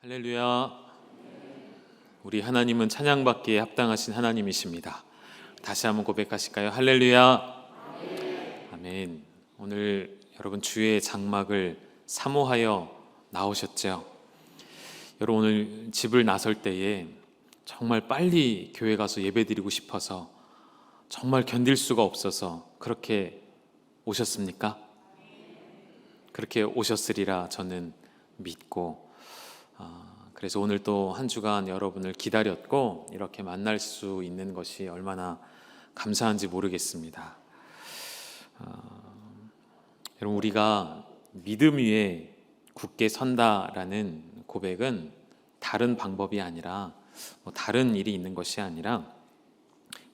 할렐루야. 우리 하나님은 찬양받기에 합당하신 하나님이십니다. 다시 한번 고백하실까요? 할렐루야. 아멘. 오늘 여러분 주의 장막을 사모하여 나오셨죠? 여러분 오늘 집을 나설 때에 정말 빨리 교회 가서 예배드리고 싶어서 정말 견딜 수가 없어서 그렇게 오셨습니까? 그렇게 오셨으리라 저는 믿고, 그래서 오늘 또 한 주간 여러분을 기다렸고 이렇게 만날 수 있는 것이 얼마나 감사한지 모르겠습니다. 여러분, 우리가 믿음 위에 굳게 선다라는 고백은 다른 방법이 아니라 다른 일이 있는 것이 아니라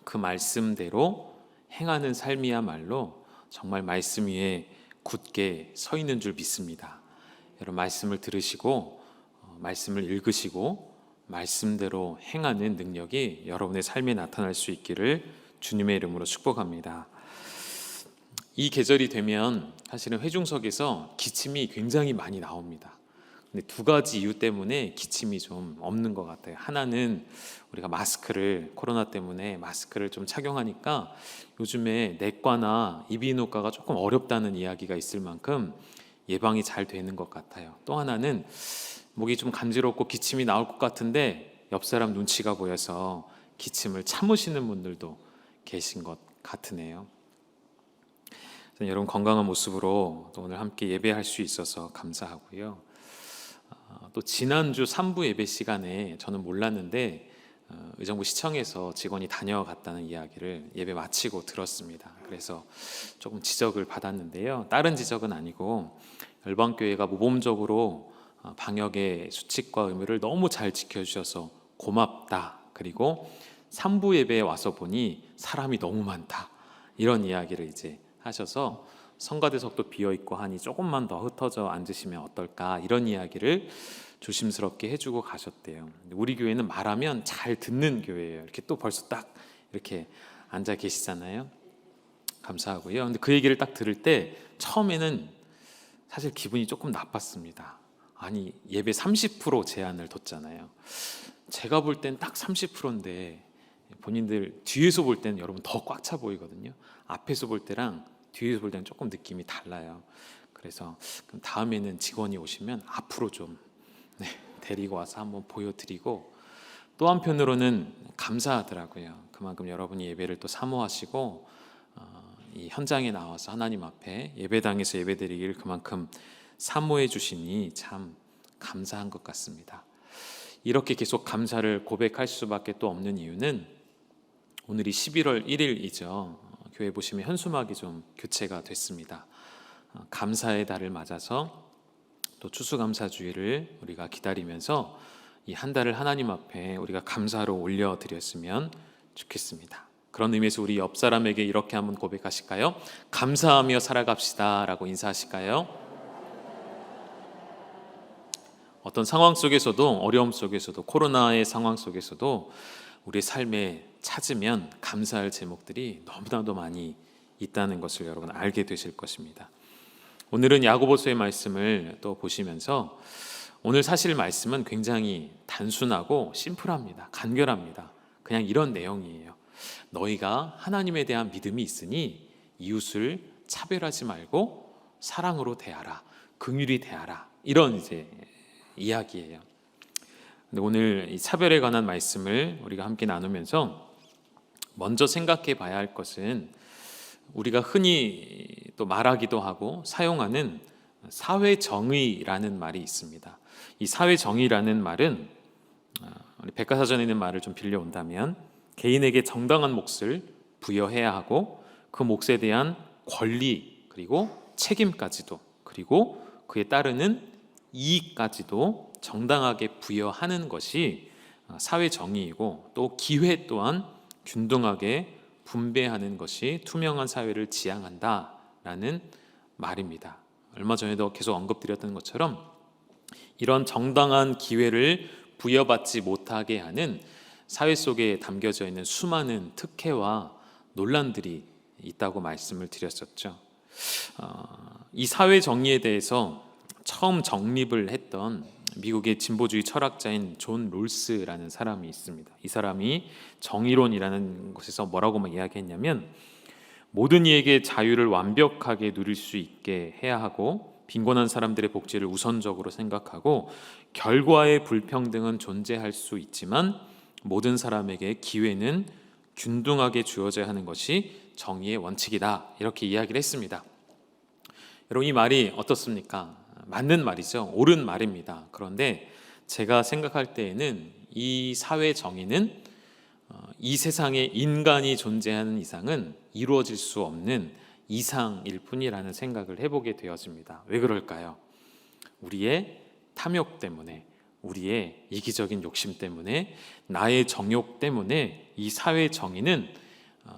그 말씀대로 행하는 삶이야말로 정말 말씀 위에 굳게 서 있는 줄 믿습니다. 여러분, 말씀을 들으시고 말씀을 읽으시고 말씀대로 행하는 능력이 여러분의 삶에 나타날 수 있기를 주님의 이름으로 축복합니다. 이 계절이 되면 사실은 회중석에서 기침이 굉장히 많이 나옵니다. 근데 두 가지 이유 때문에 기침이 좀 없는 것 같아요. 하나는 우리가 코로나 때문에 마스크를 좀 착용하니까 요즘에 내과나 이비인후과가 조금 어렵다는 이야기가 있을 만큼 예방이 잘 되는 것 같아요. 또 하나는 목이 좀 간지럽고 기침이 나올 것 같은데 옆 사람 눈치가 보여서 기침을 참으시는 분들도 계신 것 같으네요. 여러분 건강한 모습으로 또 오늘 함께 예배할 수 있어서 감사하고요. 또 지난주 3부 예배 시간에 저는 몰랐는데 의정부 시청에서 직원이 다녀갔다는 이야기를 예배 마치고 들었습니다. 그래서 조금 지적을 받았는데요. 다른 지적은 아니고 열방교회가 모범적으로 방역의 수칙과 의무를 너무 잘 지켜주셔서 고맙다. 그리고 3부 예배에 와서 보니 사람이 너무 많다. 이런 이야기를 이제 하셔서 성가대석도 비어있고 하니 조금만 더 흩어져 앉으시면 어떨까, 이런 이야기를 조심스럽게 해주고 가셨대요. 우리 교회는 말하면 잘 듣는 교회예요. 이렇게 또 벌써 딱 이렇게 앉아 계시잖아요. 감사하고요. 근데 그 얘기를 딱 들을 때 처음에는 사실 기분이 조금 나빴습니다. 아니, 예배 30% 제한을 뒀잖아요. 제가 볼 땐 딱 30%인데 본인들 뒤에서 볼 때는 여러분 더 꽉 차 보이거든요. 앞에서 볼 때랑 뒤에서 볼 때는 조금 느낌이 달라요. 그래서 그럼 다음에는 직원이 오시면 앞으로 좀 데리고 와서 한번 보여드리고, 또 한편으로는 감사하더라고요. 그만큼 여러분이 예배를 또 사모하시고 이 현장에 나와서 하나님 앞에 예배당에서 예배드리기를 그만큼 사모해 주시니 참 감사한 것 같습니다. 이렇게 계속 감사를 고백할 수밖에 또 없는 이유는 오늘이 11월 1일이죠. 교회 보시면 현수막이 좀 교체가 됐습니다. 감사의 달을 맞아서 또 추수감사주의를 우리가 기다리면서 이 한 달을 하나님 앞에 우리가 감사로 올려드렸으면 좋겠습니다. 그런 의미에서 우리 옆 사람에게 이렇게 한번 고백하실까요? 감사하며 살아갑시다 라고 인사하실까요? 어떤 상황 속에서도, 어려움 속에서도, 코로나의 상황 속에서도 우리의 삶에 찾으면 감사할 제목들이 너무나도 많이 있다는 것을 여러분 알게 되실 것입니다. 오늘은 야고보서의 말씀을 또 보시면서, 오늘 사실 말씀은 굉장히 단순하고 심플합니다. 간결합니다. 그냥 이런 내용이에요. 너희가 하나님에 대한 믿음이 있으니 이웃을 차별하지 말고 사랑으로 대하라, 긍휼히 대하라, 이런 이제 이야기예요. 근데 오늘 이 차별에 관한 말씀을 우리가 함께 나누면서 먼저 생각해 봐야 할 것은 우리가 흔히 또 말하기도 하고 사용하는 사회정의라는 말이 있습니다. 이 사회정의라는 말은 우리 백과사전에 있는 말을 좀 빌려온다면 개인에게 정당한 몫을 부여해야 하고 그 몫에 대한 권리 그리고 책임까지도, 그리고 그에 따르는 이익까지도 정당하게 부여하는 것이 사회정의이고, 또 기회 또한 균등하게 분배하는 것이 투명한 사회를 지향한다라는 말입니다. 얼마 전에도 계속 언급드렸던 것처럼 이런 정당한 기회를 부여받지 못하게 하는 사회 속에 담겨져 있는 수많은 특혜와 논란들이 있다고 말씀을 드렸었죠. 이 사회 정의에 대해서 처음 정립을 했던 미국의 진보주의 철학자인 존 롤스라는 사람이 있습니다. 이 사람이 정의론이라는 곳에서 뭐라고 이야기했냐면, 모든 이에게 자유를 완벽하게 누릴 수 있게 해야 하고, 빈곤한 사람들의 복지를 우선적으로 생각하고, 결과의 불평등은 존재할 수 있지만 모든 사람에게 기회는 균등하게 주어져야 하는 것이 정의의 원칙이다, 이렇게 이야기를 했습니다. 여러분, 이 말이 어떻습니까? 맞는 말이죠. 옳은 말입니다. 그런데 제가 생각할 때에는 이 사회 정의는 이 세상에 인간이 존재하는 이상은 이루어질 수 없는 이상일 뿐이라는 생각을 해보게 되었습니다. 왜 그럴까요? 우리의 탐욕 때문에, 우리의 이기적인 욕심 때문에, 나의 정욕 때문에 이 사회 정의는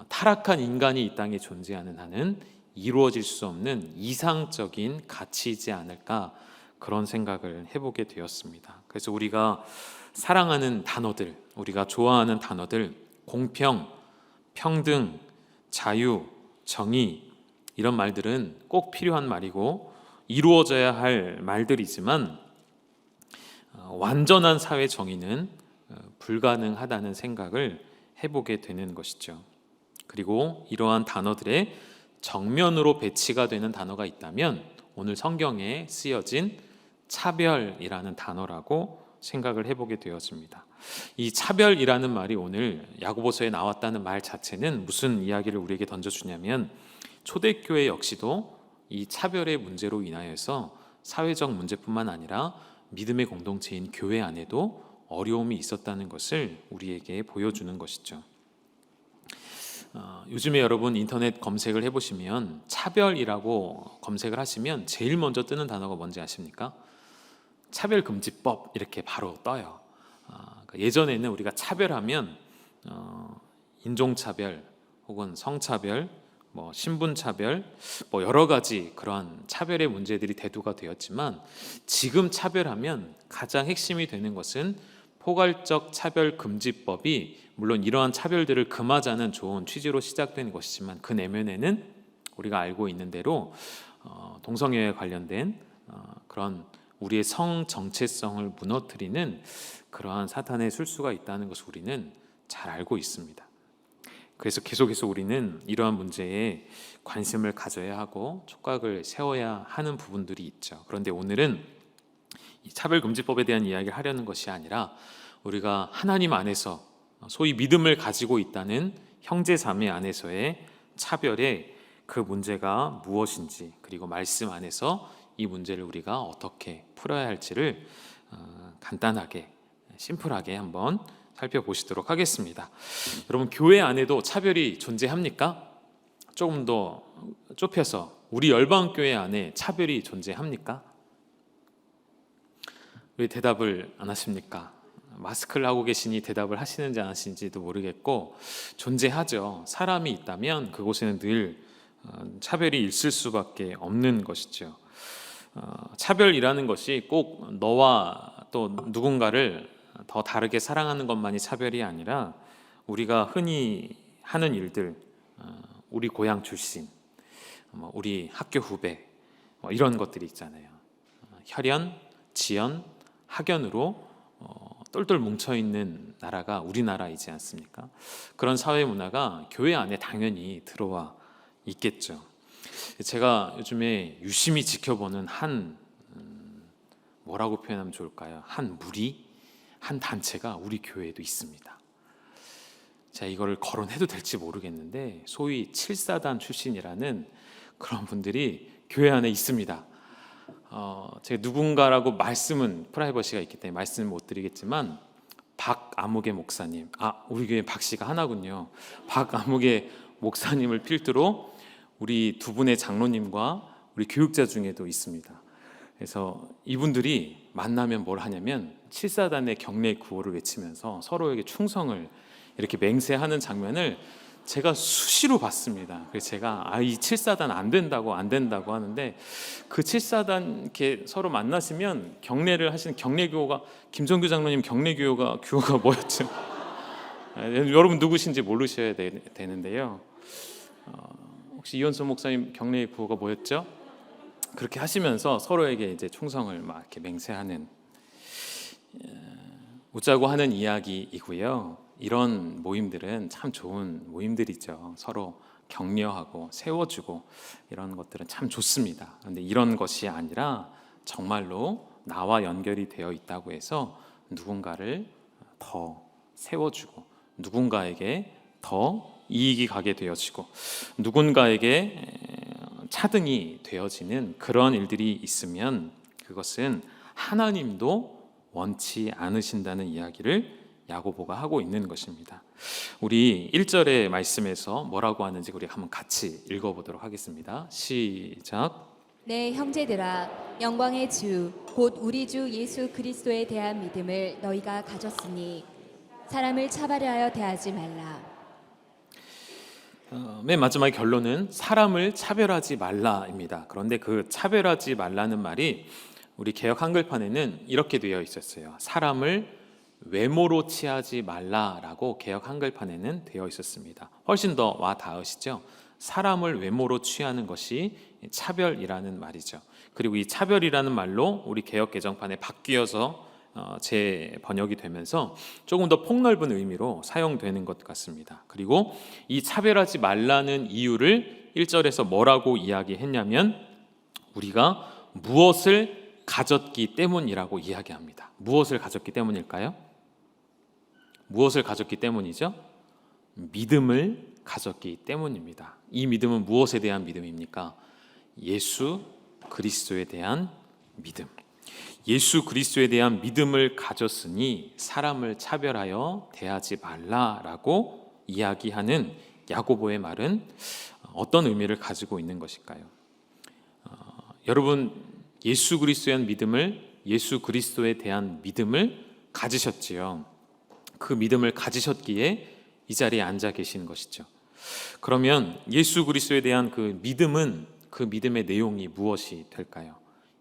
타락한 인간이 이 땅에 존재하는 한은 이루어질 수 없는 이상적인 가치이지 않을까, 그런 생각을 해보게 되었습니다. 그래서 우리가 사랑하는 단어들, 우리가 좋아하는 단어들, 공평, 평등, 자유, 정의, 이런 말들은 꼭 필요한 말이고 이루어져야 할 말들이지만 완전한 사회 정의는 불가능하다는 생각을 해보게 되는 것이죠. 그리고 이러한 단어들의 정면으로 배치가 되는 단어가 있다면 오늘 성경에 쓰여진 차별이라는 단어라고 생각을 해보게 되었습니다. 이 차별이라는 말이 오늘 야고보서에 나왔다는 말 자체는 무슨 이야기를 우리에게 던져주냐면, 초대교회 역시도 이 차별의 문제로 인하여서 사회적 문제뿐만 아니라 믿음의 공동체인 교회 안에도 어려움이 있었다는 것을 우리에게 보여주는 것이죠. 요즘에 여러분 인터넷 검색을 해보시면 차별이라고 검색을 하시면 제일 먼저 뜨는 단어가 뭔지 아십니까? 차별금지법, 이렇게 바로 떠요. 예전에는 우리가 차별하면 인종차별 혹은 성차별, 신분차별, 여러 가지 그러한 차별의 문제들이 대두가 되었지만, 지금 차별하면 가장 핵심이 되는 것은 포괄적 차별금지법이, 물론 이러한 차별들을 금하자는 좋은 취지로 시작된 것이지만 그 내면에는 우리가 알고 있는 대로 동성애에 관련된 그런 우리의 성 정체성을 무너뜨리는 그러한 사탄의 술수가 있다는 것을 우리는 잘 알고 있습니다. 그래서 계속해서 우리는 이러한 문제에 관심을 가져야 하고 촉각을 세워야 하는 부분들이 있죠. 그런데 오늘은 이 차별금지법에 대한 이야기를 하려는 것이 아니라, 우리가 하나님 안에서 소위 믿음을 가지고 있다는 형제자매 안에서의 차별의 그 문제가 무엇인지, 그리고 말씀 안에서 이 문제를 우리가 어떻게 풀어야 할지를 간단하게, 심플하게 한번 살펴보시도록 하겠습니다. 여러분, 교회 안에도 차별이 존재합니까? 조금 더 좁혀서, 우리 열방교회 안에 차별이 존재합니까? 왜 대답을 안 하십니까? 마스크를 하고 계시니 대답을 하시는지 안 하시는지도 모르겠고, 존재하죠. 사람이 있다면 그곳에는 늘 차별이 있을 수밖에 없는 것이죠. 차별이라는 것이 꼭 너와 또 누군가를 더 다르게 사랑하는 것만이 차별이 아니라, 우리가 흔히 하는 일들, 우리 고향 출신, 우리 학교 후배, 이런 것들이 있잖아요. 혈연, 지연, 학연으로 똘똘 뭉쳐있는 나라가 우리나라이지 않습니까? 그런 사회 문화가 교회 안에 당연히 들어와 있겠죠. 제가 요즘에 유심히 지켜보는 뭐라고 표현하면 좋을까요? 한 무리, 한 단체가 우리 교회에도 있습니다. 제가 이거를 거론해도 될지 모르겠는데, 소위 7사단 출신이라는 그런 분들이 교회 안에 있습니다. 제가 누군가라고 말씀은 프라이버시가 있기 때문에 말씀을 못 드리겠지만, 박아무개 목사님, 우리 교회 박 씨가 하나군요. 박아무개 목사님을 필두로 우리 두 분의 장로님과 우리 교육자 중에도 있습니다. 그래서 이분들이 만나면 뭘 하냐면 7사단의 경례 구호를 외치면서 서로에게 충성을 이렇게 맹세하는 장면을 제가 수시로 봤습니다. 그래서 제가 이 7사단 안 된다고 하는데, 그 7사단 이렇게 서로 만나시면 경례를 하시는 경례교가, 김정규 장로님 경례교가 뭐였죠? 여러분 누구신지 모르셔야 되는데요. 혹시 이현수 목사님 경례 구호가 뭐였죠? 그렇게 하시면서 서로에게 이제 충성을 막 이렇게 맹세하는, 웃자고 하는 이야기이고요. 이런 모임들은 참 좋은 모임들이죠. 서로 격려하고 세워주고 이런 것들은 참 좋습니다. 그런데 이런 것이 아니라 정말로 나와 연결이 되어 있다고 해서 누군가를 더 세워주고 누군가에게 더 이익이 가게 되어지고 누군가에게 차등이 되어지는 그런 일들이 있으면 그것은 하나님도 원치 않으신다는 이야기를 야고보가 하고 있는 것입니다. 우리 1절의 말씀에서 뭐라고 하는지 우리 한번 같이 읽어보도록 하겠습니다. 시작. 네, 형제들아, 영광의 주 곧 우리 주 예수 그리스도에 대한 믿음을 너희가 가졌으니 사람을 차별하여 대하지 말라. 맨 마지막의 결론은 사람을 차별하지 말라입니다. 그런데 그 차별하지 말라는 말이 우리 개역 한글판에는 이렇게 되어 있었어요. 사람을 외모로 취하지 말라라고 개역 한글판에는 되어 있었습니다. 훨씬 더 와 닿으시죠? 사람을 외모로 취하는 것이 차별이라는 말이죠. 그리고 이 차별이라는 말로 우리 개역 개정판에 바뀌어서 재번역이 되면서 조금 더 폭넓은 의미로 사용되는 것 같습니다. 그리고 이 차별하지 말라는 이유를 1절에서 뭐라고 이야기했냐면 우리가 무엇을 가졌기 때문이라고 이야기합니다. 무엇을 가졌기 때문일까요? 무엇을 가졌기 때문이죠? 믿음을 가졌기 때문입니다. 이 믿음은 무엇에 대한 믿음입니까? 예수 그리스도에 대한 믿음. 예수 그리스도에 대한 믿음을 가졌으니 사람을 차별하여 대하지 말라라고 이야기하는 야고보의 말은 어떤 의미를 가지고 있는 것일까요? 여러분 예수 그리스도에 대한 믿음을 예수 그리스도에 대한 믿음을 가지셨지요. 그 믿음을 가지셨기에 이 자리에 앉아 계시는 것이죠. 그러면 예수 그리스도에 대한 그 믿음은 그 믿음의 내용이 무엇이 될까요?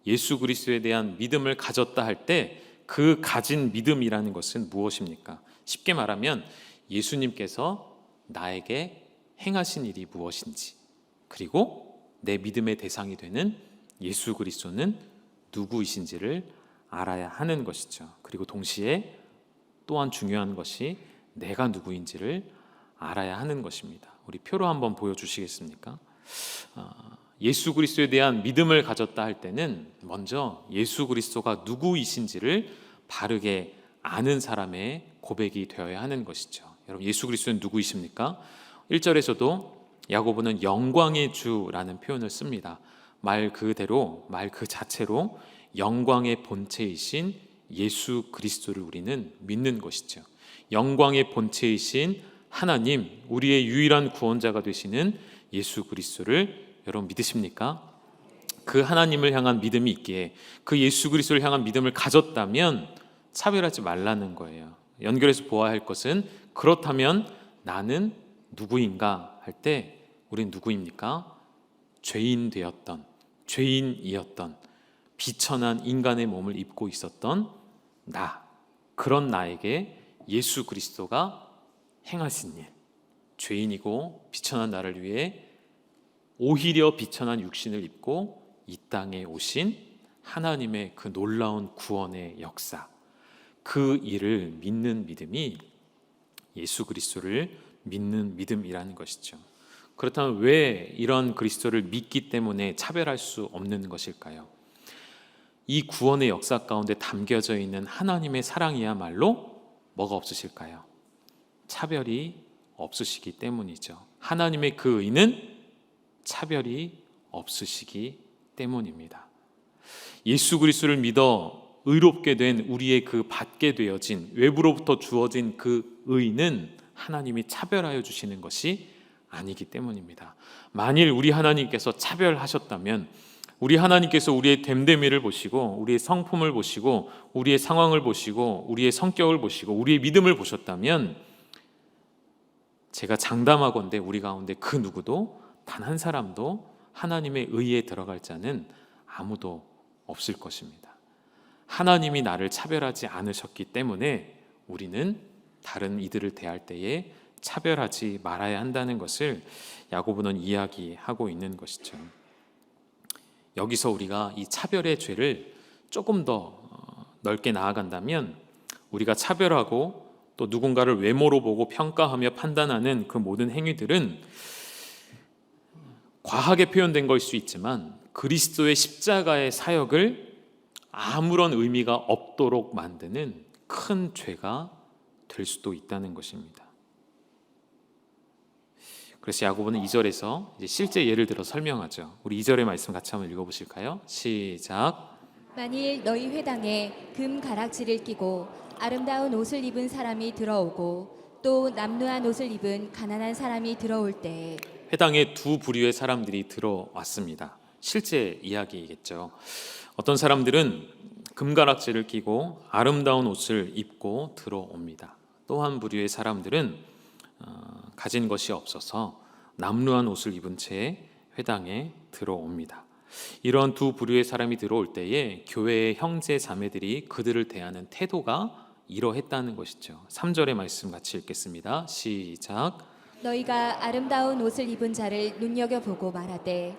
예수 그리스도에 대한 믿음을 가졌다 할 때 그 가진 믿음이라는 것은 무엇입니까? 쉽게 말하면 예수님께서 나에게 행하신 일이 무엇인지 그리고 내 믿음의 대상이 되는 예수 그리스도는 누구이신지를 알아야 하는 것이죠. 그리고 동시에 또한 중요한 것이 내가 누구인지를 알아야 하는 것입니다. 우리 표로 한번 보여주시겠습니까? 예수 그리스도에 대한 믿음을 가졌다 할 때는 먼저 예수 그리스도가 누구이신지를 바르게 아는 사람의 고백이 되어야 하는 것이죠. 여러분 예수 그리스도는 누구이십니까? 1절에서도 야고보는 영광의 주라는 표현을 씁니다. 말 그대로 말 그 자체로 영광의 본체이신 예수 그리스도를 우리는 믿는 것이죠. 영광의 본체이신 하나님, 우리의 유일한 구원자가 되시는 예수 그리스도를 여러분 믿으십니까? 그 하나님을 향한 믿음이 있기에 그 예수 그리스도를 향한 믿음을 가졌다면 차별하지 말라는 거예요. 연결해서 보아야 할 것은 그렇다면 나는 누구인가 할 때 우린 누구입니까? 죄인 되었던, 죄인이었던 비천한 인간의 몸을 입고 있었던 나, 그런 나에게 예수 그리스도가 행하신 일, 죄인이고 비천한 나를 위해 오히려 비천한 육신을 입고 이 땅에 오신 하나님의 그 놀라운 구원의 역사, 그 일을 믿는 믿음이 예수 그리스도를 믿는 믿음이라는 것이죠. 그렇다면 왜 이런 그리스도를 믿기 때문에 차별할 수 없는 것일까요? 이 구원의 역사 가운데 담겨져 있는 하나님의 사랑이야말로 뭐가 없으실까요? 차별이 없으시기 때문이죠. 하나님의 그 의는 차별이 없으시기 때문입니다. 예수 그리스도를 믿어 의롭게 된 우리의 그 받게 되어진 외부로부터 주어진 그 의는 하나님이 차별하여 주시는 것이 아니기 때문입니다. 만일 우리 하나님께서 차별하셨다면 우리 하나님께서 우리의 됨됨이를 보시고 우리의 성품을 보시고 우리의 상황을 보시고 우리의 성격을 보시고 우리의 믿음을 보셨다면 제가 장담하건대 우리 가운데 그 누구도 단 한 사람도 하나님의 의에 들어갈 자는 아무도 없을 것입니다. 하나님이 나를 차별하지 않으셨기 때문에 우리는 다른 이들을 대할 때에 차별하지 말아야 한다는 것을 야고보는 이야기하고 있는 것이죠. 여기서 우리가 이 차별의 죄를 조금 더 넓게 나아간다면 우리가 차별하고 또 누군가를 외모로 보고 평가하며 판단하는 그 모든 행위들은 과하게 표현된 걸 수 있지만 그리스도의 십자가의 사역을 아무런 의미가 없도록 만드는 큰 죄가 될 수도 있다는 것입니다. 그래서 야고보는 2절에서 이제 실제 예를 들어 설명하죠. 우리 2절의 말씀 같이 한번 읽어보실까요? 시작. 만일 너희 회당에 금 가락지를 끼고 아름다운 옷을 입은 사람이 들어오고 또 남루한 옷을 입은 가난한 사람이 들어올 때 회당에 두 부류의 사람들이 들어왔습니다. 실제 이야기이겠죠. 어떤 사람들은 금가락지를 끼고 아름다운 옷을 입고 들어옵니다. 또 한 부류의 사람들은 가진 것이 없어서 남루한 옷을 입은 채 회당에 들어옵니다. 이런 두 부류의 사람이 들어올 때에 교회의 형제 자매들이 그들을 대하는 태도가 이러했다는 것이죠. 3절의 말씀 같이 읽겠습니다. 시작. 너희가 아름다운 옷을 입은 자를 눈여겨보고 말하되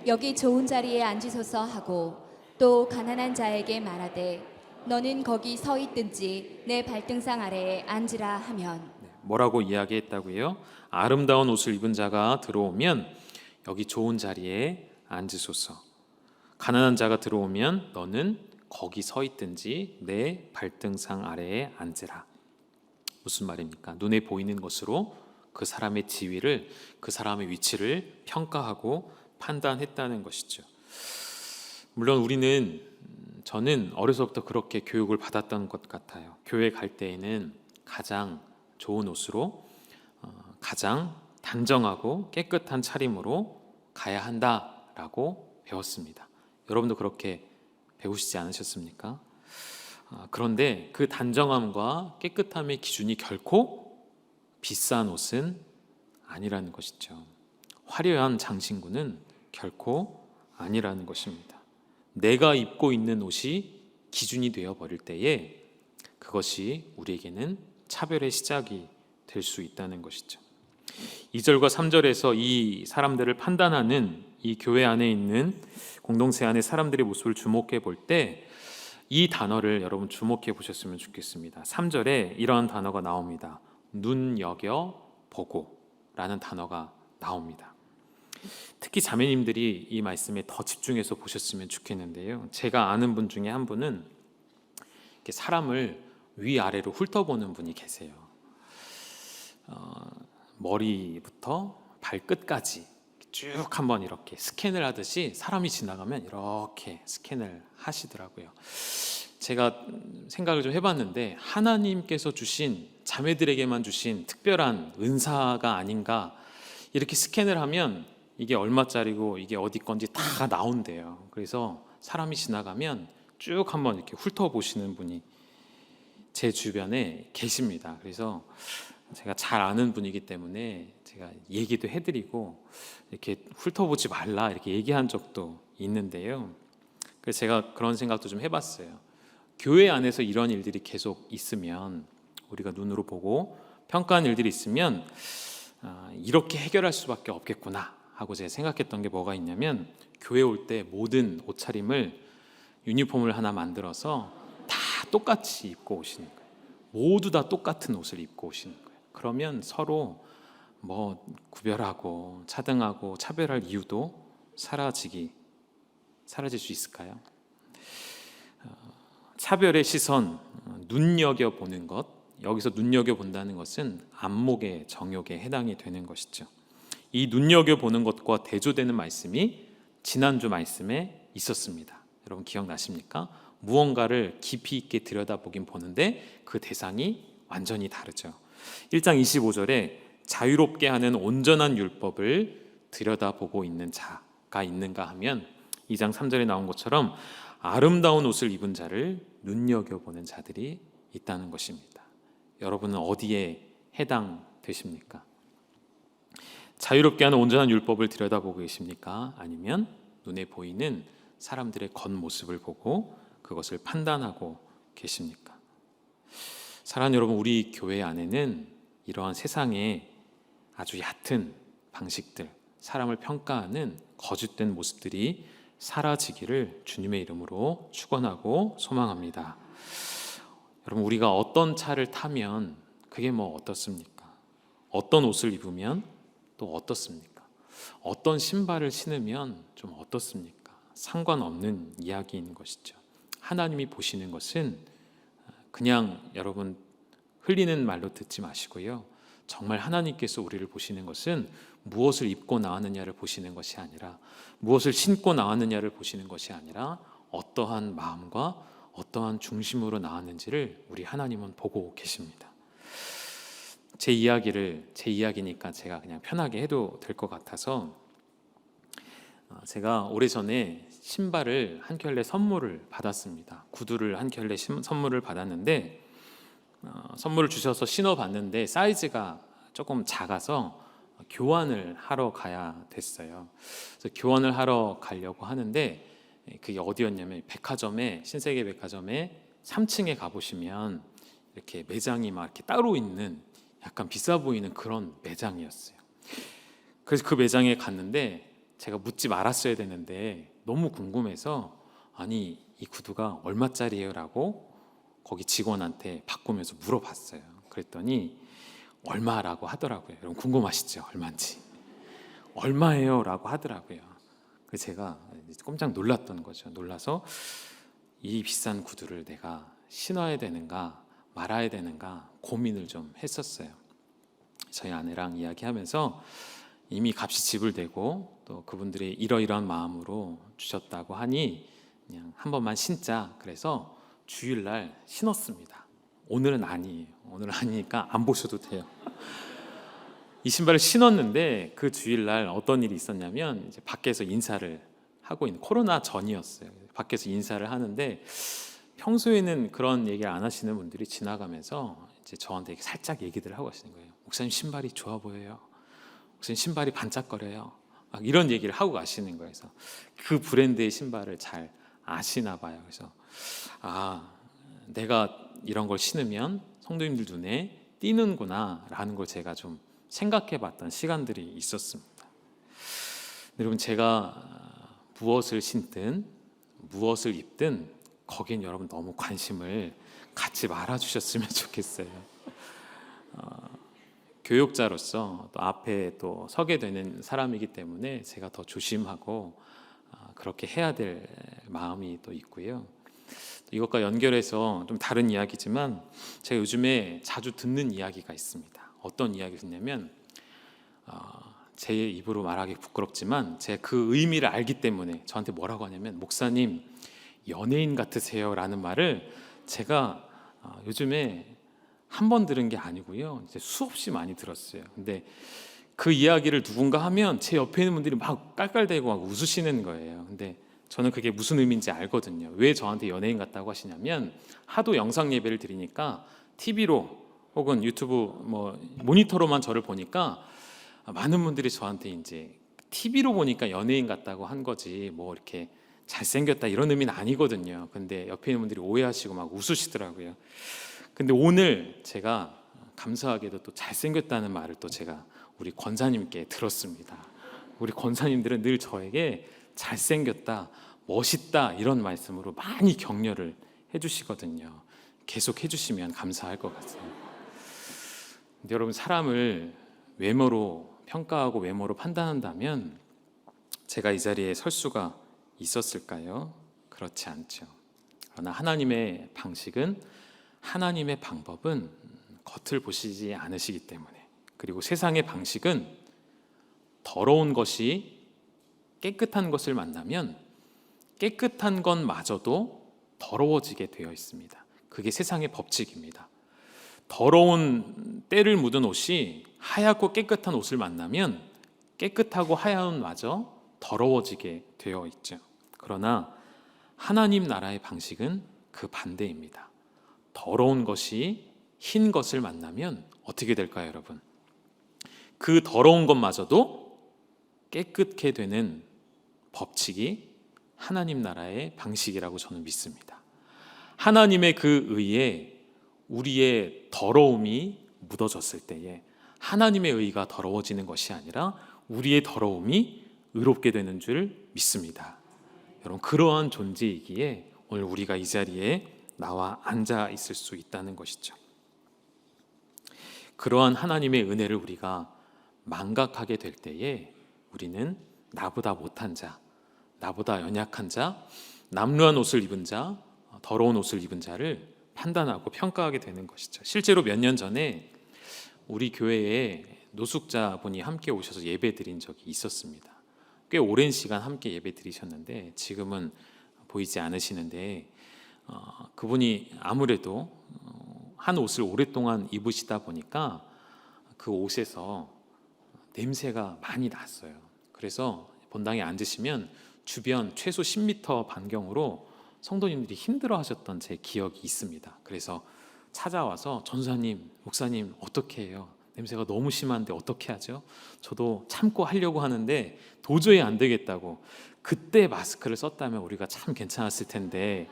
여기 좋은 자리에 앉으소서 하고 또 가난한 자에게 말하되 너는 거기 서 있든지 내 발등상 아래에 앉으라 하면 뭐라고 이야기했다고요? 아름다운 옷을 입은 자가 들어오면 여기 좋은 자리에 앉으소서. 가난한 자가 들어오면 너는 거기 서 있든지 내 발등상 아래에 앉으라. 무슨 말입니까? 눈에 보이는 것으로 그 사람의 지위를, 그 사람의 위치를 평가하고 판단했다는 것이죠. 물론 저는 어려서부터 그렇게 교육을 받았던 것 같아요. 교회 갈 때에는 가장 좋은 옷으로 가장 단정하고 깨끗한 차림으로 가야 한다라고 배웠습니다. 여러분도 그렇게 배우시지 않으셨습니까? 그런데 그 단정함과 깨끗함의 기준이 결코 비싼 옷은 아니라는 것이죠. 화려한 장신구는 결코 아니라는 것입니다. 내가 입고 있는 옷이 기준이 되어버릴 때에 그것이 우리에게는 차별의 시작이 될 수 있다는 것이죠. 2절과 3절에서 이 사람들을 판단하는 이 교회 안에 있는 공동체 안의 사람들의 모습을 주목해 볼 때 이 단어를 여러분 주목해 보셨으면 좋겠습니다. 3절에 이러한 단어가 나옵니다. 눈여겨보고 라는 단어가 나옵니다. 특히 자매님들이 이 말씀에 더 집중해서 보셨으면 좋겠는데요. 제가 아는 분 중에 한 분은 이렇게 사람을 위아래로 훑어보는 분이 계세요. 머리부터 발끝까지 쭉 한번 이렇게 스캔을 하듯이 사람이 지나가면 이렇게 스캔을 하시더라고요. 제가 생각을 좀 해봤는데 하나님께서 주신, 자매들에게만 주신 특별한 은사가 아닌가. 이렇게 스캔을 하면 이게 얼마짜리고 이게 어디 건지 다 나온대요. 그래서 사람이 지나가면 쭉 한번 이렇게 훑어보시는 분이 제 주변에 계십니다. 그래서 제가 잘 아는 분이기 때문에 제가 얘기도 해드리고 이렇게 훑어보지 말라 이렇게 얘기한 적도 있는데요. 그래서 제가 그런 생각도 좀 해봤어요. 교회 안에서 이런 일들이 계속 있으면, 우리가 눈으로 보고 평가하는 일들이 있으면 이렇게 해결할 수밖에 없겠구나 하고 제가 생각했던 게 뭐가 있냐면, 교회 올 때 모든 옷차림을 유니폼을 하나 만들어서 다 똑같이 입고 오시는 거예요. 모두 다 똑같은 옷을 입고 오시는 거예요. 그러면 서로 뭐 구별하고 차등하고 차별할 이유도 사라질 수 있을까요? 차별의 시선, 눈여겨보는 것, 여기서 눈여겨본다는 것은 안목의 정욕에 해당이 되는 것이죠. 이 눈여겨보는 것과 대조되는 말씀이 지난주 말씀에 있었습니다. 여러분 기억나십니까? 무언가를 깊이 있게 들여다보긴 보는데 그 대상이 완전히 다르죠. 1장 25절에 자유롭게 하는 온전한 율법을 들여다보고 있는 자가 있는가 하면 2장 3절에 나온 것처럼 아름다운 옷을 입은 자를 눈여겨보는 자들이 있다는 것입니다. 여러분은 어디에 해당되십니까? 자유롭게 하는 온전한 율법을 들여다보고 계십니까? 아니면 눈에 보이는 사람들의 겉모습을 보고 그것을 판단하고 계십니까? 사랑하는 여러분, 우리 교회 안에는 이러한 세상의 아주 얕은 방식들, 사람을 평가하는 거짓된 모습들이 사라지기를 주님의 이름으로 축원하고 소망합니다. 여러분, 우리가 어떤 차를 타면 그게 뭐 어떻습니까? 어떤 옷을 입으면 또 어떻습니까? 어떤 신발을 신으면 좀 어떻습니까? 상관없는 이야기인 것이죠. 하나님이 보시는 것은 그냥 여러분 흘리는 말로 듣지 마시고요. 정말 하나님께서 우리를 보시는 것은 무엇을 입고 나왔느냐를 보시는 것이 아니라, 무엇을 신고 나왔느냐를 보시는 것이 아니라 어떠한 마음과 어떠한 중심으로 나왔는지를 우리 하나님은 보고 계십니다. 제 이야기니까 제가 그냥 편하게 해도 될 것 같아서, 제가 오래전에 신발을 한 켤레 선물을 받았습니다. 구두를 한 켤레 선물을 받았는데, 선물을 주셔서 신어봤는데 사이즈가 조금 작아서 교환을 하러 가야 됐어요. 그래서 교환을 하러 가려고 하는데, 그게 어디였냐면 백화점에, 신세계 백화점에 3층에 가보시면 이렇게 매장이 막 이렇게 따로 있는 약간 비싸 보이는 그런 매장이었어요. 그래서 그 매장에 갔는데 제가 묻지 말았어야 되는데 너무 궁금해서, 아니 이 구두가 얼마짜리예요? 라고 거기 직원한테 바꾸면서 물어봤어요. 그랬더니 얼마라고 하더라고요. 여러분 궁금하시죠? 얼마인지. 얼마예요? 라고 하더라고요. 그래서 제가 깜짝 놀랐던 거죠. 놀라서 이 비싼 구두를 내가 신어야 되는가 말아야 되는가 고민을 좀 했었어요. 저희 아내랑 이야기하면서 이미 값이 지불되고 또 그분들이 이러이러한 마음으로 주셨다고 하니 그냥 한 번만 신자. 그래서 주일날 신었습니다. 오늘은 아니에요. 오늘은 아니니까 안 보셔도 돼요. 이 신발을 신었는데 그 주일날 어떤 일이 있었냐면, 이제 밖에서 인사를 하고 있는, 코로나 전이었어요. 밖에서 인사를 하는데 평소에는 그런 얘기를 안 하시는 분들이 지나가면서 이제 저한테 살짝 얘기들을 하고 하시는 거예요. 목사님 신발이 좋아 보여요. 목사님 신발이 반짝거려요. 막 이런 얘기를 하고 가시는 거예요. 그래서 그 브랜드의 신발을 잘 아시나 봐요. 그래서 내가 이런 걸 신으면 성도님들 눈에 띄는구나 라는 걸 제가 좀 생각해 봤던 시간들이 있었습니다. 여러분, 제가 무엇을 신든 무엇을 입든 거긴 여러분 너무 관심을 갖지 말아 주셨으면 좋겠어요. 교육자로서 또 앞에 또 서게 되는 사람이기 때문에 제가 더 조심하고 그렇게 해야 될 마음이 또 있고요. 이것과 연결해서 좀 다른 이야기지만, 제가 요즘에 자주 듣는 이야기가 있습니다. 어떤 이야기를 듣냐면, 제 입으로 말하기 부끄럽지만 제가 그 의미를 알기 때문에 저한테 뭐라고 하냐면, 목사님 연예인 같으세요 라는 말을 제가 요즘에 한 번 들은 게 아니고요, 이제 수없이 많이 들었어요. 근데 그 이야기를 누군가 하면 제 옆에 있는 분들이 막 깔깔대고 막 웃으시는 거예요. 근데 저는 그게 무슨 의미인지 알거든요. 왜 저한테 연예인 같다고 하시냐면, 하도 영상 예배를 드리니까 TV로 혹은 유튜브 모니터로만 저를 보니까 많은 분들이 저한테 이제 TV로 보니까 연예인 같다고 한 거지 뭐 이렇게 잘생겼다 이런 의미는 아니거든요. 근데 옆에 있는 분들이 오해하시고 막 웃으시더라고요. 근데 오늘 제가 감사하게도 또 잘생겼다는 말을 또 제가 우리 권사님께 들었습니다. 우리 권사님들은 늘 저에게 잘생겼다, 멋있다 이런 말씀으로 많이 격려를 해주시거든요. 계속 해주시면 감사할 것 같아요. 근데 여러분, 사람을 외모로 평가하고 외모로 판단한다면 제가 이 자리에 설 수가 있었을까요? 그렇지 않죠. 그러나 하나님의 방식은, 하나님의 방법은 겉을 보시지 않으시기 때문에, 그리고 세상의 방식은 더러운 것이 깨끗한 것을 만나면 깨끗한 것마저도 더러워지게 되어 있습니다. 그게 세상의 법칙입니다. 더러운 때를 묻은 옷이 하얗고 깨끗한 옷을 만나면 깨끗하고 하얀 옷마저 더러워지게 되어 있죠. 그러나 하나님 나라의 방식은 그 반대입니다. 더러운 것이 흰 것을 만나면 어떻게 될까요, 여러분? 그 더러운 것마저도 깨끗게 되는 법칙이 하나님 나라의 방식이라고 저는 믿습니다. 하나님의 그 의에 우리의 더러움이 묻어졌을 때에 하나님의 의가 더러워지는 것이 아니라 우리의 더러움이 의롭게 되는 줄 믿습니다. 여러분, 그러한 존재이기에 오늘 우리가 이 자리에 나와 앉아 있을 수 있다는 것이죠. 그러한 하나님의 은혜를 우리가 망각하게 될 때에 우리는 나보다 못한 자, 나보다 연약한 자, 남루한 옷을 입은 자, 더러운 옷을 입은 자를 판단하고 평가하게 되는 것이죠. 실제로 몇 년 전에 우리 교회에 노숙자분이 함께 오셔서 예배 드린 적이 있었습니다. 꽤 오랜 시간 함께 예배 드리셨는데 지금은 보이지 않으시는데 그분이 아무래도 한 옷을 오랫동안 입으시다 보니까 그 옷에서 냄새가 많이 났어요. 그래서 본당에 앉으시면 주변 최소 10m 반경으로 성도님들이 힘들어하셨던 제 기억이 있습니다. 그래서 찾아와서 전사님, 목사님 어떻게 해요? 냄새가 너무 심한데 어떻게 하죠? 저도 참고 하려고 하는데 도저히 안 되겠다고. 그때 마스크를 썼다면 우리가 참 괜찮았을 텐데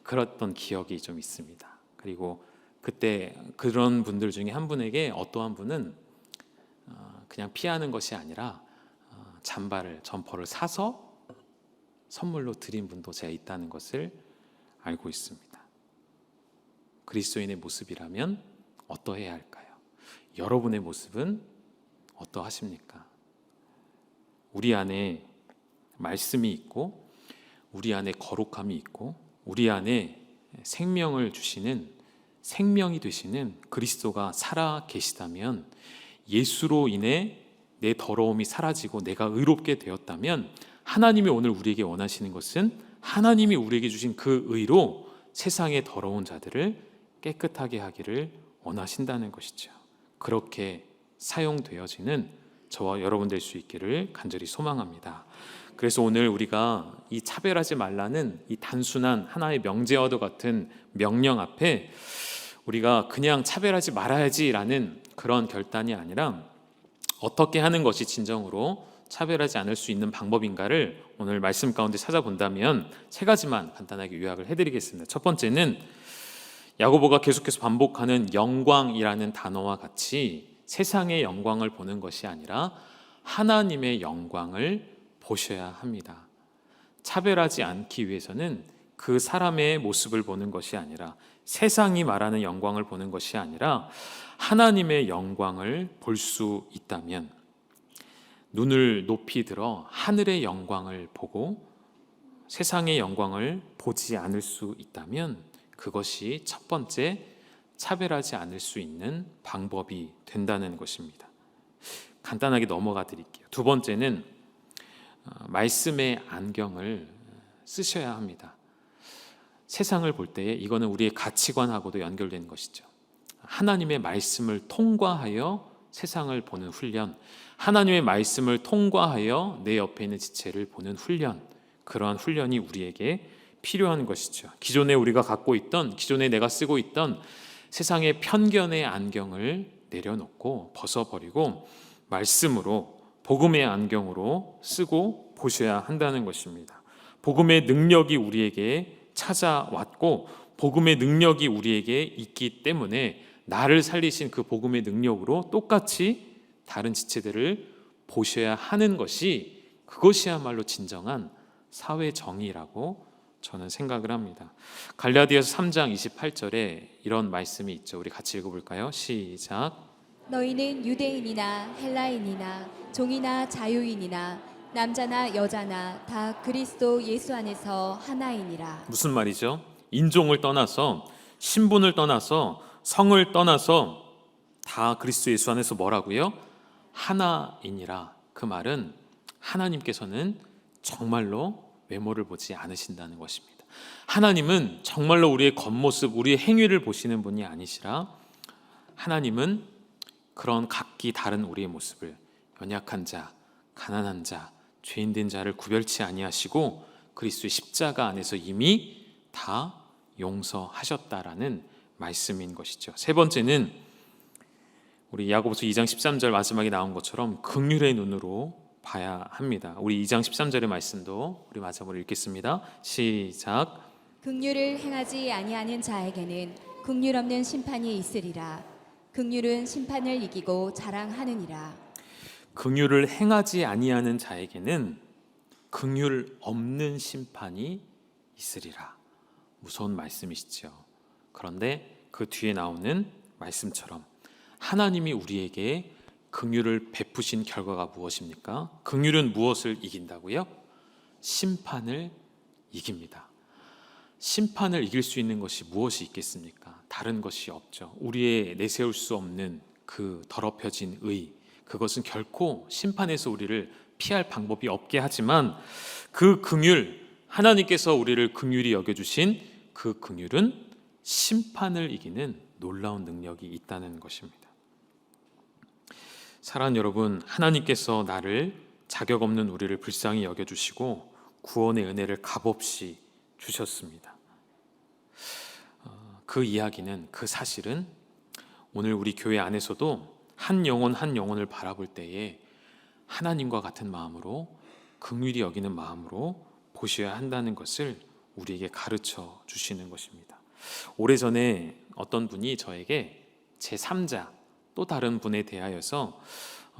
그랬던 기억이 좀 있습니다. 그리고 그때 그런 분들 중에 한 분에게 어떠한 분은 그냥 피하는 것이 아니라 점퍼를 사서 선물로 드린 분도 제가 있다는 것을 알고 있습니다. 그리스도인의 모습이라면 어떠해야 할까요? 여러분의 모습은 어떠하십니까? 우리 안에 말씀이 있고 우리 안에 거룩함이 있고 우리 안에 생명을 주시는 생명이 되시는 그리스도가 살아 계시다면, 예수로 인해 내 더러움이 사라지고 내가 의롭게 되었다면 하나님이 오늘 우리에게 원하시는 것은 하나님이 우리에게 주신 그 의로 세상의 더러운 자들을 깨끗하게 하기를 원하신다는 것이죠. 그렇게 사용되어지는 저와 여러분 될 수 있기를 간절히 소망합니다. 그래서 오늘 우리가 이 차별하지 말라는 이 단순한 하나의 명제와도 같은 명령 앞에 우리가 그냥 차별하지 말아야지라는 그런 결단이 아니라 어떻게 하는 것이 진정으로 차별하지 않을 수 있는 방법인가를 오늘 말씀 가운데 찾아본다면 세 가지만 간단하게 요약을 해드리겠습니다. 첫 번째는 야고보가 계속해서 반복하는 영광이라는 단어와 같이 세상의 영광을 보는 것이 아니라 하나님의 영광을 보셔야 합니다. 차별하지 않기 위해서는 그 사람의 모습을 보는 것이 아니라 세상이 말하는 영광을 보는 것이 아니라 하나님의 영광을 볼 수 있다면, 눈을 높이 들어 하늘의 영광을 보고 세상의 영광을 보지 않을 수 있다면 그것이 첫 번째 차별하지 않을 수 있는 방법이 된다는 것입니다. 간단하게 넘어가 드릴게요. 두 번째는 말씀의 안경을 쓰셔야 합니다. 세상을 볼 때에 이거는 우리의 가치관하고도 연결된 것이죠. 하나님의 말씀을 통과하여 세상을 보는 훈련, 하나님의 말씀을 통과하여 내 옆에 있는 지체를 보는 훈련, 그러한 훈련이 우리에게 필요한 것이죠. 기존에 우리가 갖고 있던, 기존에 내가 쓰고 있던 세상의 편견의 안경을 내려놓고 벗어버리고 말씀으로, 복음의 안경으로 쓰고 보셔야 한다는 것입니다. 복음의 능력이 우리에게 찾아왔고 복음의 능력이 우리에게 있기 때문에 나를 살리신 그 복음의 능력으로 똑같이 다른 지체들을 보셔야 하는 것이, 그것이야말로 진정한 사회 정의라고 저는 생각을 합니다. 갈라디아서 3장 28절에 이런 말씀이 있죠. 우리 같이 읽어볼까요? 시작. 너희는 유대인이나 헬라인이나 종이나 자유인이나 남자나 여자나 다 그리스도 예수 안에서 하나이니라. 무슨 말이죠? 인종을 떠나서, 신분을 떠나서, 성을 떠나서 다 그리스도 예수 안에서 뭐라고요? 하나이니라. 그 말은 하나님께서는 정말로 외모를 보지 않으신다는 것입니다. 하나님은 정말로 우리의 겉모습, 우리의 행위를 보시는 분이 아니시라 하나님은 그런 각기 다른 우리의 모습을, 연약한 자, 가난한 자, 죄인된 자를 구별치 아니하시고 그리스도의 십자가 안에서 이미 다 용서하셨다라는 말씀인 것이죠. 세 번째는 우리 야고보서 2장 13절 마지막에 나온 것처럼 긍휼의 눈으로 봐야 합니다. 우리 2장 13절의 말씀도 우리 마지막으로 읽겠습니다. 시작. 긍휼을 행하지 아니하는 자에게는 긍휼 없는 심판이 있으리라. 긍휼은 심판을 이기고 자랑하느니라. 긍휼을 행하지 아니하는 자에게는 긍휼 없는 심판이 있으리라. 무서운 말씀이시죠. 그런데 그 뒤에 나오는 말씀처럼 하나님이 우리에게 긍휼을 베푸신 결과가 무엇입니까? 긍휼은 무엇을 이긴다고요? 심판을 이깁니다. 심판을 이길 수 있는 것이 무엇이 있겠습니까? 다른 것이 없죠. 우리의 내세울 수 없는 그 더럽혀진 의, 그것은 결코 심판에서 우리를 피할 방법이 없게 하지만 그 긍휼, 하나님께서 우리를 긍휼히 여겨주신 그 긍휼은 심판을 이기는 놀라운 능력이 있다는 것입니다. 사랑하는 여러분, 하나님께서 나를 자격 없는 우리를 불쌍히 여겨주시고 구원의 은혜를 값없이 주셨습니다. 그 이야기는, 그 사실은 오늘 우리 교회 안에서도 한 영혼 한 영혼을 바라볼 때에 하나님과 같은 마음으로, 긍휼히 여기는 마음으로 보셔야 한다는 것을 우리에게 가르쳐 주시는 것입니다. 오래전에 어떤 분이 저에게 제3자 또 다른 분에 대하여서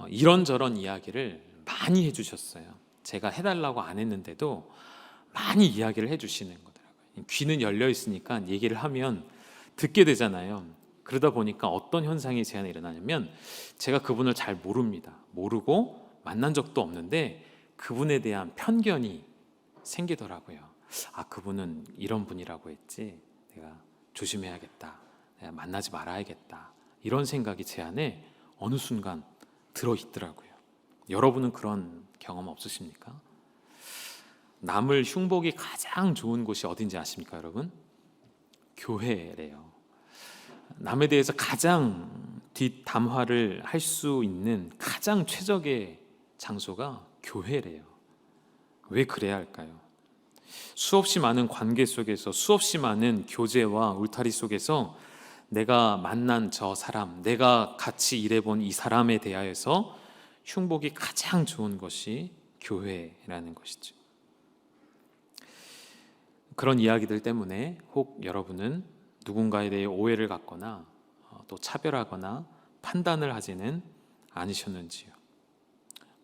이런저런 이야기를 많이 해주셨어요. 제가 해달라고 안 했는데도 많이 이야기를 해주시는 거더라고요. 귀는 열려 있으니까 얘기를 하면 듣게 되잖아요. 그러다 보니까 어떤 현상이 제 안에 일어나냐면, 제가 그분을 잘 모릅니다. 모르고 만난 적도 없는데 그분에 대한 편견이 생기더라고요. 아, 그분은 이런 분이라고 했지, 내가 조심해야겠다, 내가 만나지 말아야겠다, 이런 생각이 제 안에 어느 순간 들어있더라고요. 여러분은 그런 경험 없으십니까? 남을 흉보기 가장 좋은 곳이 어딘지 아십니까, 여러분? 교회래요. 남에 대해서 가장 뒷담화를 할 수 있는 가장 최적의 장소가 교회래요. 왜 그래야 할까요? 수없이 많은 관계 속에서, 수없이 많은 교제와 울타리 속에서 내가 만난 저 사람, 내가 같이 일해본 이 사람에 대하여서 흉보기 가장 좋은 것이 교회라는 것이죠. 그런 이야기들 때문에 혹 여러분은 누군가에 대해 오해를 갖거나 또 차별하거나 판단을 하지는 않으셨는지요?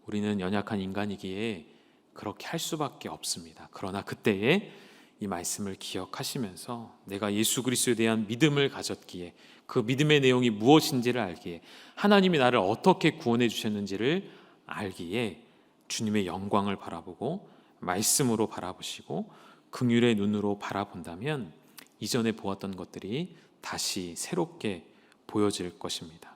우리는 연약한 인간이기에 그렇게 할 수밖에 없습니다. 그러나 그때에 이 말씀을 기억하시면서 내가 예수 그리스도에 대한 믿음을 가졌기에, 그 믿음의 내용이 무엇인지를 알기에, 하나님이 나를 어떻게 구원해 주셨는지를 알기에 주님의 영광을 바라보고 말씀으로 바라보시고 긍휼의 눈으로 바라본다면 이전에 보았던 것들이 다시 새롭게 보여질 것입니다.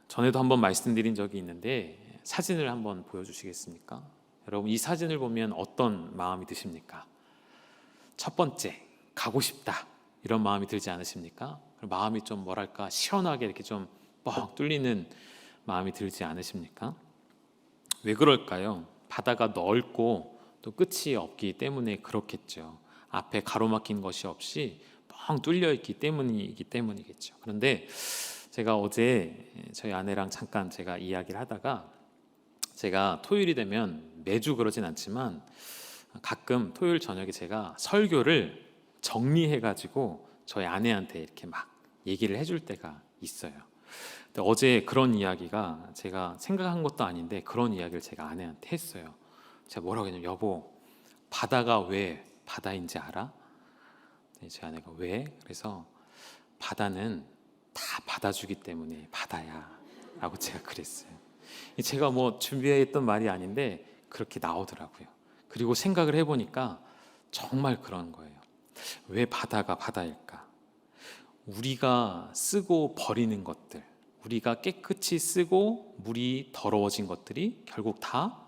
전에도 한번 말씀드린 적이 있는데 사진을 한번 보여주시겠습니까? 여러분, 이 사진을 보면 어떤 마음이 드십니까? 첫 번째, 가고 싶다, 이런 마음이 들지 않으십니까? 마음이 좀 뭐랄까 시원하게 이렇게 좀 뻥 뚫리는 마음이 들지 않으십니까? 왜 그럴까요? 바다가 넓고 또 끝이 없기 때문에 그렇겠죠. 앞에 가로막힌 것이 없이 뻥 뚫려 있기 때문이겠죠. 그런데 제가 어제 저희 아내랑 잠깐 제가 이야기를 하다가, 제가 토요일이 되면 매주 그러진 않지만 가끔 토요일 저녁에 제가 설교를 정리해가지고 저희 아내한테 이렇게 막 얘기를 해줄 때가 있어요. 근데 어제 그런 이야기가 제가 생각한 것도 아닌데 그런 이야기를 제가 아내한테 했어요. 제가 뭐라고 했냐면, 여보, 바다가 왜 바다인지 알아? 제 아내가 왜? 그래서 바다는 다 받아주기 때문에 바다야 라고 제가 그랬어요. 제가 뭐 준비했던 말이 아닌데 그렇게 나오더라고요. 그리고 생각을 해보니까 정말 그런 거예요. 왜 바다가 바다일까? 우리가 쓰고 버리는 것들, 우리가 깨끗이 쓰고 물이 더러워진 것들이 결국 다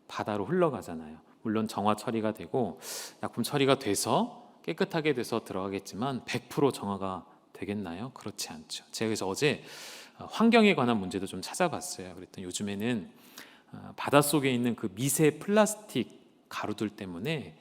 바다로 흘러가잖아요. 물론 정화 처리가 되고 약품 처리가 돼서 깨끗하게 돼서 들어가겠지만 100% 정화가 되겠나요? 그렇지 않죠. 제가 그래서 어제 환경에 관한 문제도 좀 찾아봤어요. 그랬더니 요즘에는 바닷속에 있는 그 미세 플라스틱 가루들 때문에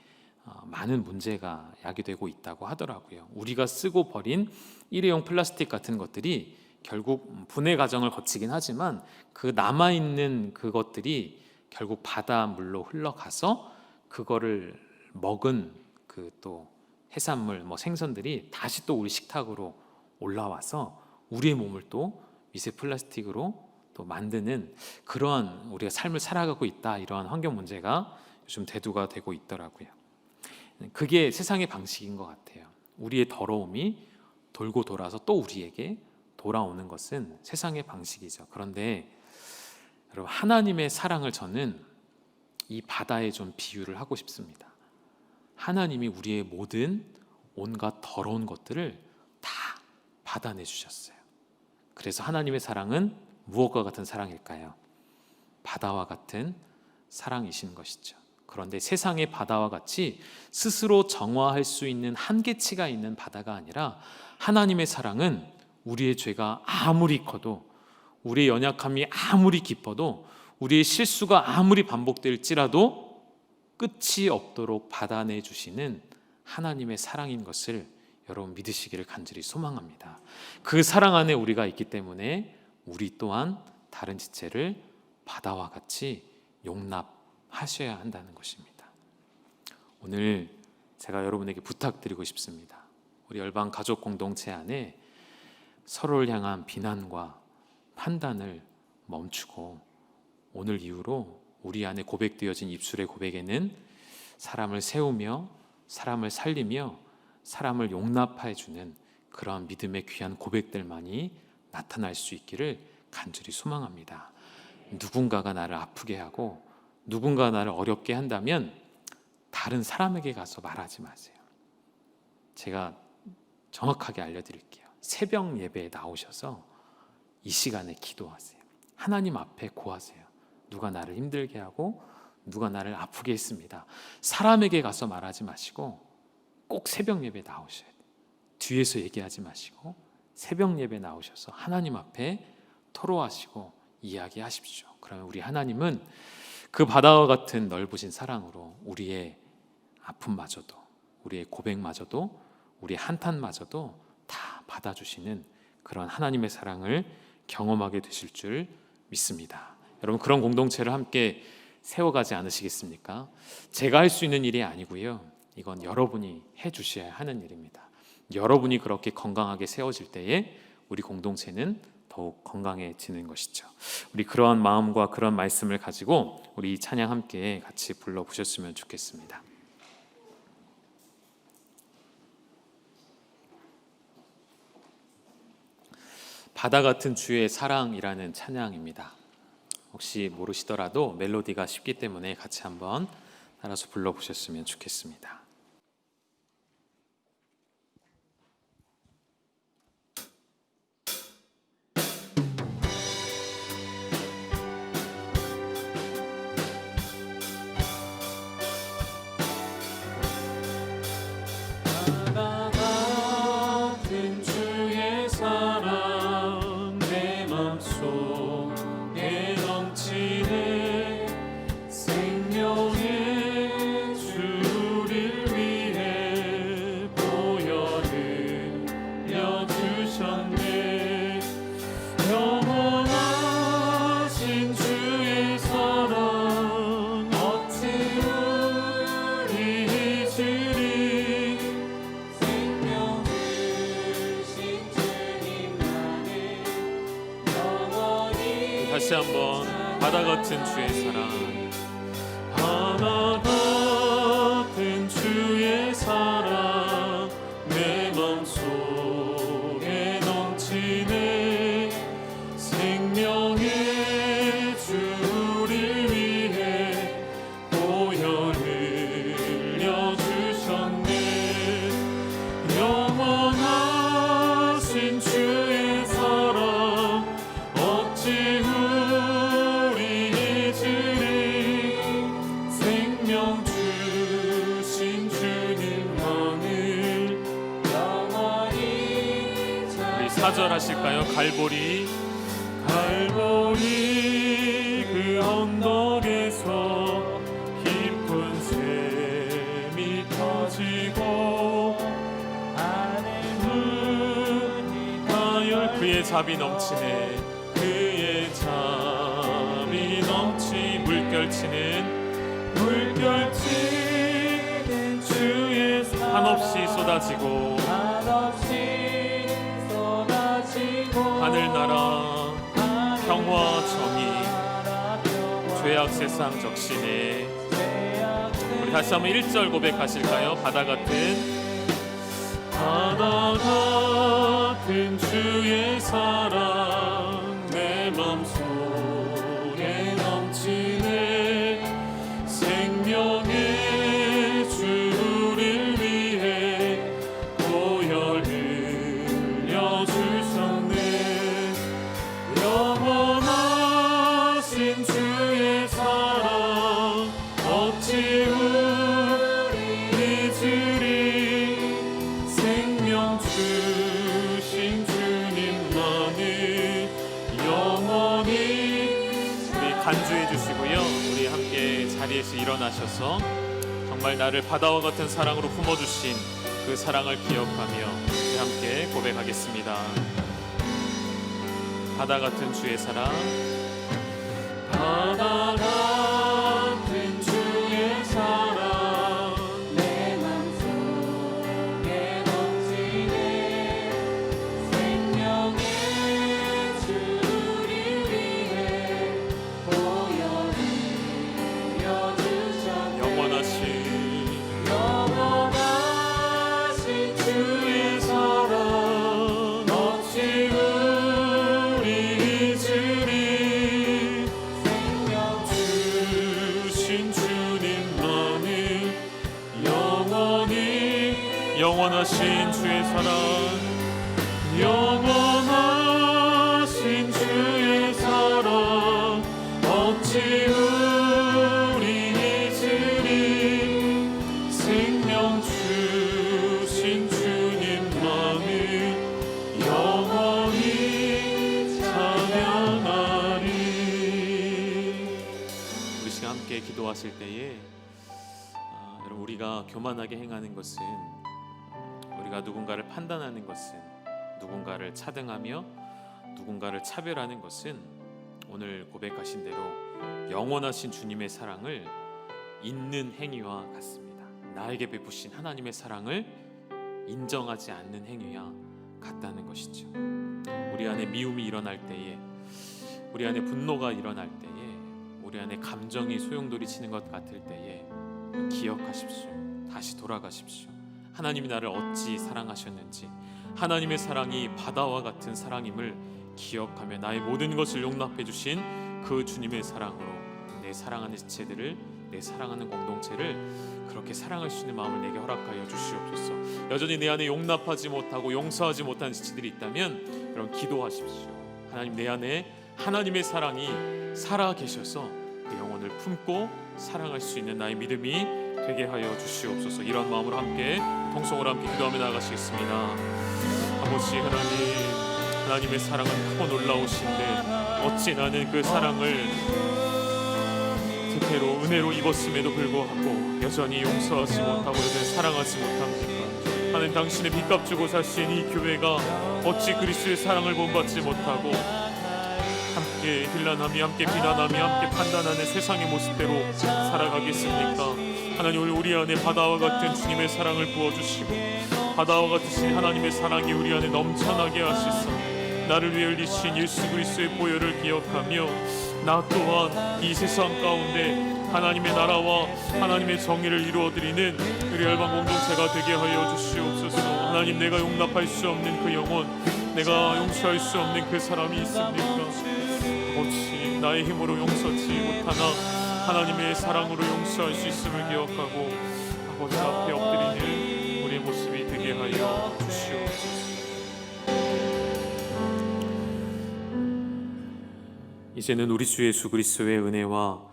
많은 문제가 야기되고 있다고 하더라고요. 우리가 쓰고 버린 일회용 플라스틱 같은 것들이 결국 분해 과정을 거치긴 하지만 그 남아있는 그것들이 결국 바닷물로 흘러가서 그거를 먹은 그 또 해산물, 뭐 생선들이 다시 또 우리 식탁으로 올라와서 우리의 몸을 또 미세 플라스틱으로 또 만드는 그러한 우리가 삶을 살아가고 있다, 이러한 환경 문제가 요즘 대두가 되고 있더라고요. 그게 세상의 방식인 것 같아요. 우리의 더러움이 돌고 돌아서 또 우리에게 돌아오는 것은 세상의 방식이죠. 그런데 여러분, 하나님의 사랑을 저는 이 바다에 좀 비유를 하고 싶습니다. 하나님이 우리의 모든 온갖 더러운 것들을 다 받아내 주셨어요. 그래서 하나님의 사랑은 무엇과 같은 사랑일까요? 바다와 같은 사랑이신 것이죠. 그런데 세상의 바다와 같이 스스로 정화할 수 있는 한계치가 있는 바다가 아니라 하나님의 사랑은 우리의 죄가 아무리 커도, 우리의 연약함이 아무리 깊어도, 우리의 실수가 아무리 반복될지라도 끝이 없도록 받아내 주시는 하나님의 사랑인 것을 여러분 믿으시기를 간절히 소망합니다. 그 사랑 안에 우리가 있기 때문에 우리 또한 다른 지체를 바다와 같이 용납하셔야 한다는 것입니다. 오늘 제가 여러분에게 부탁드리고 싶습니다. 우리 열방 가족 공동체 안에 서로를 향한 비난과 판단을 멈추고 오늘 이후로 우리 안에 고백되어진 입술의 고백에는 사람을 세우며 사람을 살리며 사람을 용납해 주는 그러한 믿음의 귀한 고백들만이 나타날 수 있기를 간절히 소망합니다. 누군가가 나를 아프게 하고 누군가 나를 어렵게 한다면 다른 사람에게 가서 말하지 마세요. 제가 정확하게 알려드릴게요. 새벽 예배에 나오셔서 이 시간에 기도하세요. 하나님 앞에 고하세요. 누가 나를 힘들게 하고 누가 나를 아프게 했습니다. 사람에게 가서 말하지 마시고 꼭 새벽 예배에 나오셔야 돼요. 뒤에서 얘기하지 마시고 새벽 예배에 나오셔서 하나님 앞에 토로하시고 이야기하십시오. 그러면 우리 하나님은 그 바다와 같은 넓으신 사랑으로 우리의 아픔마저도, 우리의 고백마저도, 우리의 한탄마저도 다 받아주시는 그런 하나님의 사랑을 경험하게 되실 줄 믿습니다. 여러분, 그런 공동체를 함께 세워가지 않으시겠습니까? 제가 할 수 있는 일이 아니고요, 이건 여러분이 해주셔야 하는 일입니다. 여러분이 그렇게 건강하게 세워질 때에 우리 공동체는 더욱 건강해지는 것이죠. 우리 그러한 마음과 그런 말씀을 가지고 우리 이 찬양 함께 같이 불러보셨으면 좋겠습니다. 바다 같은 주의 사랑이라는 찬양입니다. 혹시 모르시더라도 멜로디가 쉽기 때문에 같이 한번 따라서 불러보셨으면 좋겠습니다. 다시 한번 바다 같은 주의 사랑, 바다 같은 주의 사랑 내 맘속에 넘치네. 생명의 주를 위해 보혈 흘려주셨네. 영원하신 주의 사랑 어찌 사절하실까요? 갈보리 그 언덕에서 깊은 샘이 터지고 하열 그의 잡이 넘치네. 그의 잡이 넘치 물결치는 주의 사랑 한없이 쏟아지고 하늘나라 평화 정의 죄악 세상 적시네. 우리 우리 다시 한번 1절 고백하실까요? 바다 같은 주의 사랑 내 맘속에 넘치네. 생명의 주를 위해 보혈 흘려 주셨네. 영원하신 주의 사랑 어찌 우리 잊으리. 생명 주신 주님만을 영원히. 우리 간주해 주시고요. 우리 함께 자리에서 일어나셔서 정말 나를 바다와 같은 사랑으로 품어주신 그 사랑을 기억하며 우리 함께 고백하겠습니다. 바다 같은 주의 사랑. 바다 같은 주의 사랑 내 맘속에 넘치네. 생명의 주를 위해 보혈 흘려 주셨네. 영원하신 주의 사랑 어찌 우리 잊으리. 생명 주신 주님만을 영원하신 주의 사랑. 영원하신 주의 사랑 어찌 우리 잊으리. 생명 주신 주님만을 영원히 찬양하리. 우리 시간 함께 기도하실 때에 여러분, 우리가 교만하게 행하는 것은, 우리가 누군가를 판단하는 것은, 누군가를 차등하며 누군가를 차별하는 것은 오늘 고백하신 대로 영원하신 주님의 사랑을 잊는 행위와 같습니다. 나에게 베푸신 하나님의 사랑을 인정하지 않는 행위와 같다는 것이죠. 우리 안에 미움이 일어날 때에, 우리 안에 분노가 일어날 때에, 우리 안에 감정이 소용돌이치는 것 같을 때에 기억하십시오. 다시 돌아가십시오. 하나님이 나를 어찌 사랑하셨는지, 하나님의 사랑이 바다와 같은 사랑임을 기억하며 나의 모든 것을 용납해 주신 그 주님의 사랑으로 내 사랑하는 지체들을, 내 사랑하는 공동체를 그렇게 사랑할 수 있는 마음을 내게 허락하여 주시옵소서. 여전히 내 안에 용납하지 못하고 용서하지 못한 지체들이 있다면 여러분 기도하십시오. 하나님, 내 안에 하나님의 사랑이 살아 계셔서 내 영혼을 품고 사랑할 수 있는 나의 믿음이 되게 하여 주시옵소서. 이런 마음으로 함께 통성으로 함께 기도하며 나아가시겠습니다. 아버지 하나님의 사랑은 크고 놀라우신데 어찌 나는 그 사랑을 특혜로 은혜로 입었음에도 불구하고 여전히 용서하지 못하고 여전히 사랑하지 못합니까? 하나님, 당신의 빚값 주고 사신 이 교회가 어찌 그리스도의 사랑을 본받지 못하고 함께 힐난하며 함께 비난하며 함께 판단하는 세상의 모습대로 살아가겠습니까? 하나님, 우리 안에 바다와 같은 주님의 사랑을 부어주시고 바다와 같으신 하나님의 사랑이 우리 안에 넘쳐나게 하시사 나를 위해 흘리신 예수 그리스도의 보혈을 기억하며 나 또한 이 세상 가운데 하나님의 나라와 하나님의 정의를 이루어드리는 우리 열방 공동체가 되게 하여 주시옵소서. 하나님, 내가 용납할 수 없는 그 영혼, 내가 용서할 수 없는 그 사람이 있습니까? 어찌 나의 힘으로 용서치 못하나 하나님의 사랑으로 용서할 수 있음을 기억하고 아버지 앞에 엎드리는 우리의 모습이 되게 하여 주시옵소서. 이제는 우리 주 예수 그리스도의 은혜와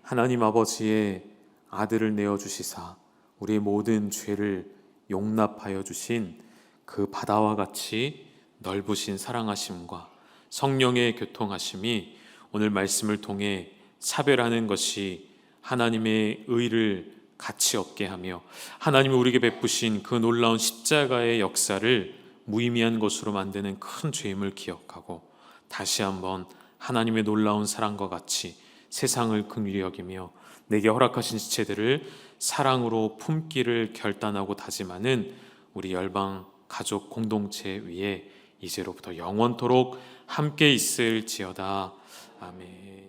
하나님 아버지의 아들을 내어주시사 우리의 모든 죄를 용납하여 주신 그 바다와 같이 넓으신 사랑하심과 성령의 교통하심이 오늘 말씀을 통해 차별하는 것이 하나님의 의를 가치 없게 하며 하나님이 우리에게 베푸신 그 놀라운 십자가의 역사를 무의미한 것으로 만드는 큰 죄임을 기억하고 다시 한번 하나님의 놀라운 사랑과 같이 세상을 긍휼히 여기며 내게 허락하신 지체들을 사랑으로 품기를 결단하고 다짐하는 우리 열방 가족 공동체 위에 이제로부터 영원토록 함께 있을지어다. 아멘.